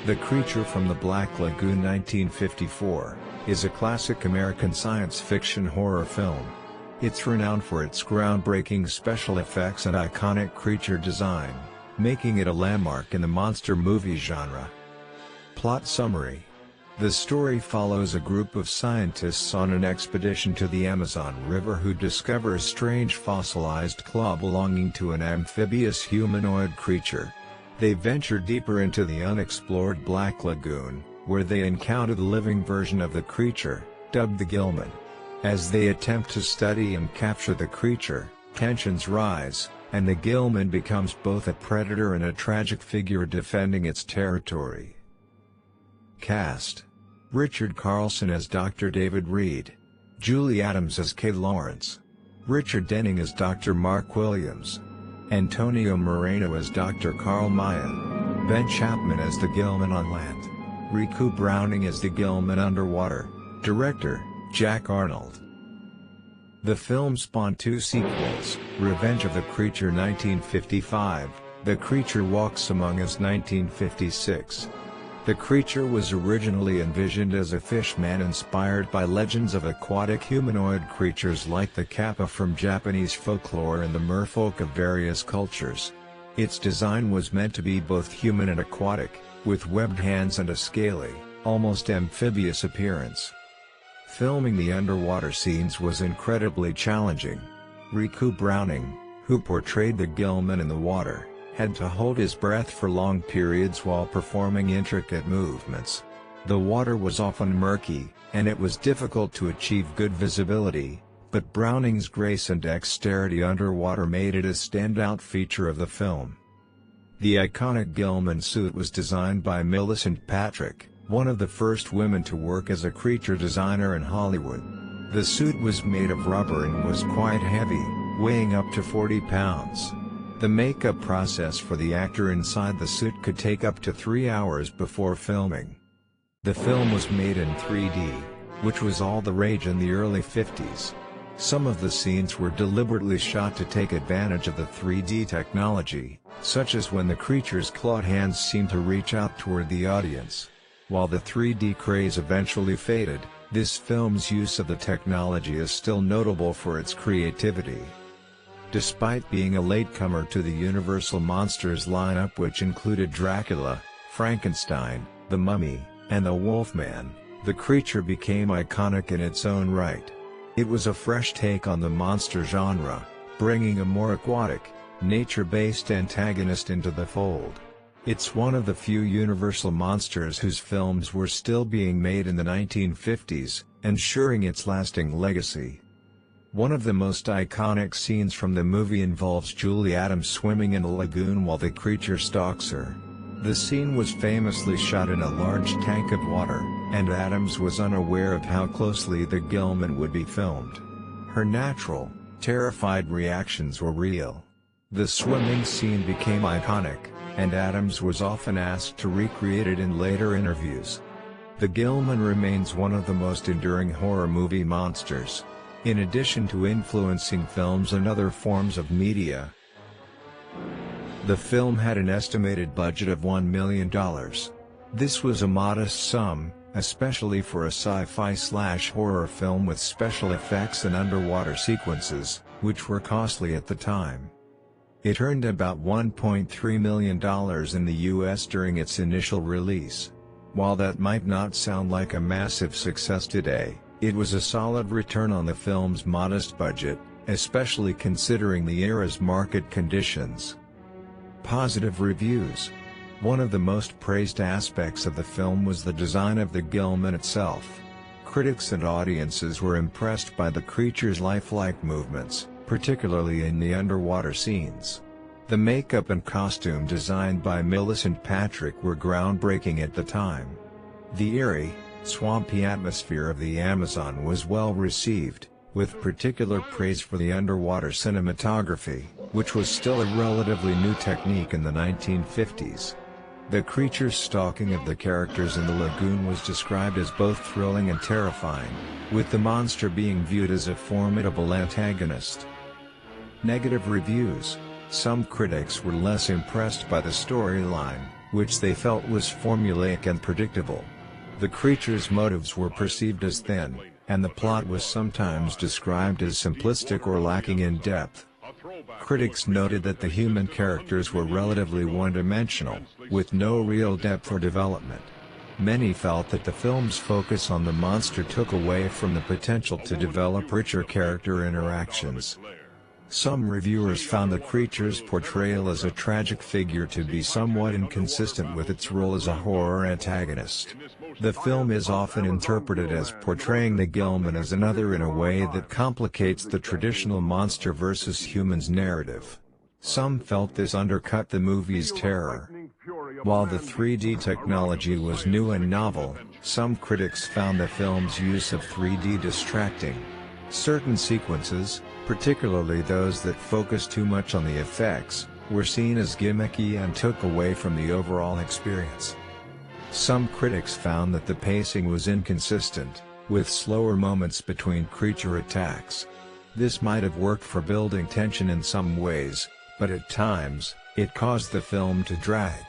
The Creature from the Black Lagoon 1954, is a classic American science fiction horror film. It's renowned for its groundbreaking special effects and iconic creature design, making it a landmark in the monster movie genre. Plot summary. The story follows a group of scientists on an expedition to the Amazon River who discover a strange fossilized claw belonging to an amphibious humanoid creature. They venture deeper into the unexplored Black Lagoon, where they encounter the living version of the creature, dubbed the Gilman. As they attempt to study and capture the creature, tensions rise, and the Gilman becomes both a predator and a tragic figure defending its territory. Cast: Richard Carlson as Dr. David Reed, Julie Adams as Kay Lawrence, Richard Denning as Dr. Mark Williams, Antonio Moreno as Dr. Carl Maya, Ben Chapman as the Gilman on land, Riku Browning as the Gilman underwater. Director, Jack Arnold. The film spawned two sequels, Revenge of the Creature 1955, The Creature Walks Among Us 1956. The creature was originally envisioned as a fish man inspired by legends of aquatic humanoid creatures like the kappa from Japanese folklore and the merfolk of various cultures. Its design was meant to be both human and aquatic, with webbed hands and a scaly, almost amphibious appearance. Filming the underwater scenes was incredibly challenging. Riku Browning, who portrayed the Gilman in the water, had to hold his breath for long periods while performing intricate movements. The water was often murky, and it was difficult to achieve good visibility, but Browning's grace and dexterity underwater made it a standout feature of the film. The iconic Gilman suit was designed by Millicent Patrick, one of the first women to work as a creature designer in Hollywood. The suit was made of rubber and was quite heavy, weighing up to 40 pounds. The makeup process for the actor inside the suit could take up to 3 hours before filming. The film was made in 3D, which was all the rage in the early 50s. Some of the scenes were deliberately shot to take advantage of the 3D technology, such as when the creature's clawed hands seemed to reach out toward the audience. While the 3D craze eventually faded, this film's use of the technology is still notable for its creativity. Despite being a latecomer to the Universal Monsters lineup, which included Dracula, Frankenstein, the Mummy, and the Wolfman, the creature became iconic in its own right. It was a fresh take on the monster genre, bringing a more aquatic, nature-based antagonist into the fold. It's one of the few Universal monsters whose films were still being made in the 1950s, ensuring its lasting legacy. One of the most iconic scenes from the movie involves Julie Adams swimming in a lagoon while the creature stalks her. The scene was famously shot in a large tank of water, and Adams was unaware of how closely the Gilman would be filmed. Her natural, terrified reactions were real. The swimming scene became iconic, and Adams was often asked to recreate it in later interviews. The Gilman remains one of the most enduring horror movie monsters, in addition to influencing films and other forms of media. The film had an estimated budget of $1 million. This was a modest sum, especially for a sci-fi/horror film with special effects and underwater sequences, which were costly at the time. It earned about $1.3 million in the US during its initial release. While that might not sound like a massive success today, it was a solid return on the film's modest budget, especially considering the era's market conditions. Positive reviews. One of the most praised aspects of the film was the design of the Gilman itself. Critics and audiences were impressed by the creature's lifelike movements, particularly in the underwater scenes. The makeup and costume designed by Millicent Patrick were groundbreaking at the time. The eerie, swampy atmosphere of the Amazon was well received, with particular praise for the underwater cinematography, which was still a relatively new technique in the 1950s. The creature's stalking of the characters in the lagoon was described as both thrilling and terrifying, with the monster being viewed as a formidable antagonist. Negative reviews. Some critics were less impressed by the storyline, which they felt was formulaic and predictable. The creatures' motives were perceived as thin, and the plot was sometimes described as simplistic or lacking in depth. Critics noted that the human characters were relatively one-dimensional, with no real depth or development. Many felt that the film's focus on the monster took away from the potential to develop richer character interactions. Some reviewers found the creature's portrayal as a tragic figure to be somewhat inconsistent with its role as a horror antagonist. The film is often interpreted as portraying the Gilman as another in a way that complicates the traditional monster versus humans narrative. Some felt this undercut the movie's terror. While the 3D technology was new and novel, some critics found the film's use of 3D distracting. Certain sequences, particularly those that focused too much on the effects, were seen as gimmicky and took away from the overall experience. Some critics found that the pacing was inconsistent, with slower moments between creature attacks. This might have worked for building tension in some ways, but at times, it caused the film to drag.